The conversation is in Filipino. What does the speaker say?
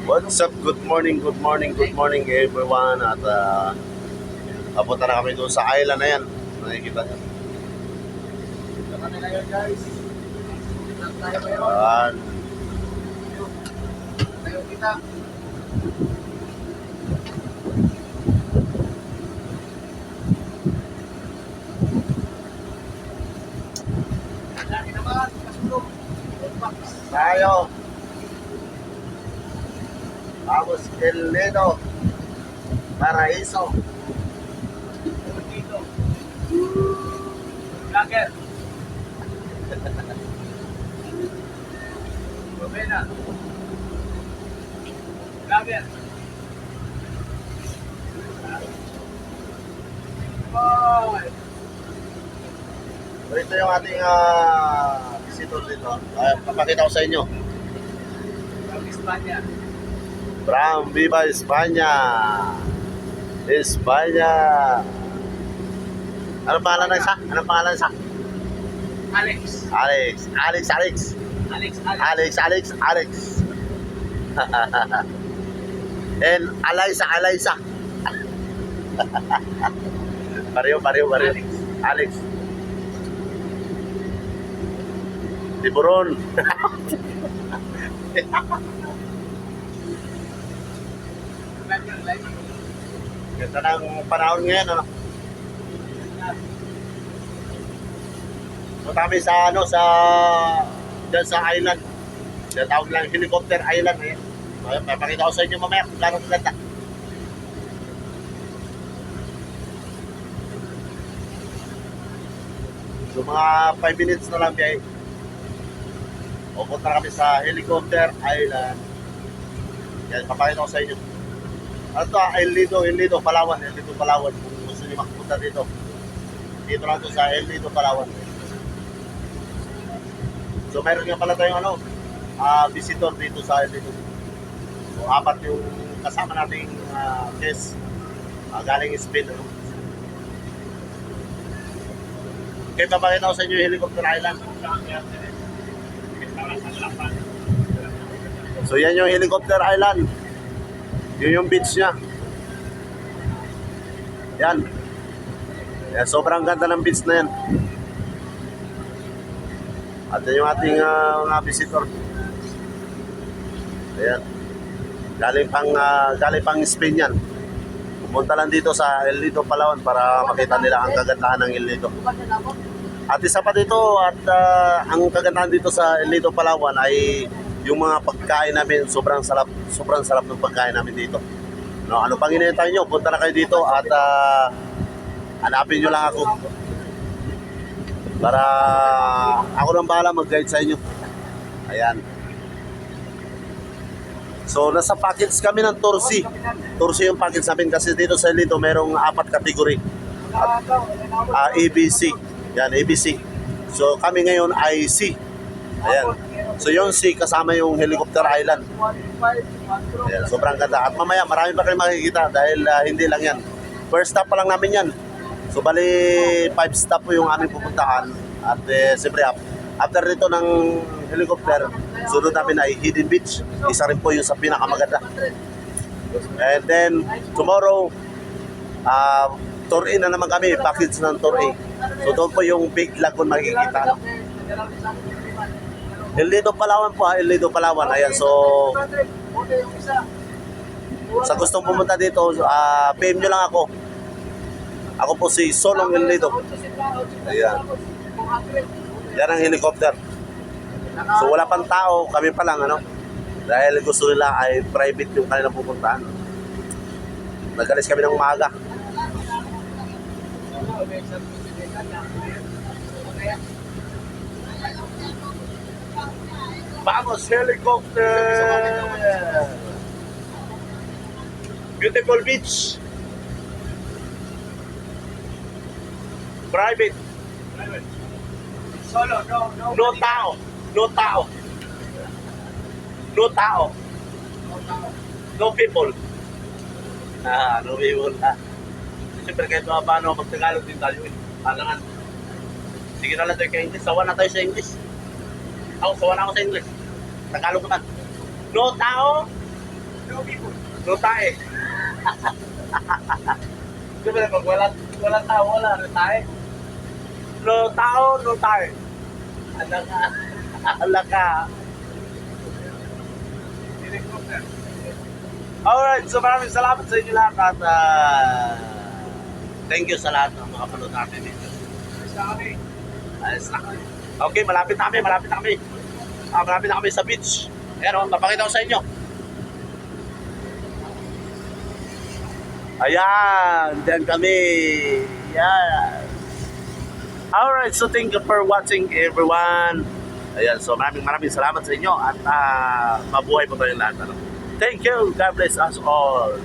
What's up? Good morning everyone. At papunta na kami doon sa island na yan. Nakikita nyo. Ayan. Tayo. Vamos, El Nido. Paraiso. Vlogger. Provena. Vlogger. Boy. So ito yung ating visitor dito. Papakita ko sa inyo. From Espanya. From Viva España. España. Anong pangalan ng isa? Anong pangalan ng isa? Alex. Alex. And Alaysa. Pareho. Alex. Tiburon. Ganda ng panahon ngayon, ano? So kami sa dyan sa island. Dyan tawag lang helicopter island eh. Papakita ko sa inyo mamaya kung gano'ng ganda. So mga 5 minutes na lang biyahe. Pupunta na kami sa helicopter island. Yan, papakita ko sa inyo. Ano to? El Nido, Palawan. Kung gusto niyo makapunta dito. Dito lang to sa El Nido, Palawan. So meron nga pala tayong visitor dito sa El Nido. So 4 yung kasama nating guest galing Spain. Ano? Okay, papakita ko sa inyo yung helicopter island. So yan yung helicopter island. Yun yung beach niya. Yan. Sobrang ganda ng beach na yan. At yan yung ating mga visitor. Ayan. Galing pang Spain yan. Pumunta lang dito sa El Nido, Palawan para makita nila ang kagandahan ng El Nido. At isa pa dito, ang kagandahan dito sa El Nido, Palawan ay yung mga pagkain namin. Sobrang sarap ng pagkain namin dito. No, ano pang hinihintay nyo? Punta na kayo dito at hanapin nyo lang ako. Para ako nang bahala mag-guide sa inyo. Ayan. So, nasa package kami ng Torsi. Torsi yung package namin kasi dito sa Lido merong 4 kategory. At ABC. Yan, ABC. So, kami ngayon ay C. Ayan. So, yung C kasama yung helicopter island. Ayan, sobrang ganda. At mamaya, marami pa kayong makikita dahil hindi lang yan. First stop pa lang namin yan. So, bali 5 stop po yung aming pupuntahan. At siyempre, after nito ng helicopter, sunod namin ay Hidden Beach. Isa rin po yung sa pinakamaganda. And then, tomorrow, tour in na naman kami, package ng tour in. So, doon po yung Big Lagoon makikita. El Nido, Palawan po, El Nido, Palawan. Ayan, so, sa gustong pumunta dito, PM nyo lang ako. Ako po si Solong El Nido. Ayan. Yan ang helicopter. So wala pang tao, kami pa lang ano. Dahil gusto nila ay private yung kanilang pupuntahan. Nagalis kami ng umaga. Vamos, helicopter! Beautiful beach. Private. Solo, No tao. No people. No people. Siyempre kahit paano mag-Tagalog din tayo eh. Palangan. Sige na lang tayo kay English. Sawa na tayo sa English. Ako, sawa na ako sa English. Tagalog naman. No tao, No people. no tae. Di ba pag wala tao, wala na tayo. No tao, no tae. Ano ka? Ala ka. Helicopter. Alright, so maraming salamat sa inyo lahat at thank you sa lahat ng mga panood natin dito. Basta kami. Ayos na. Okay, malapit na kami. Malapit na kami sa beach. Ayan o, papakita ko sa inyo. Ayan, diyan kami. Yan. Alright, so thank you for watching everyone. Ayan, so maraming salamat sa inyo at mabuhay po tayong lahat. Ano? Thank you. God bless us all.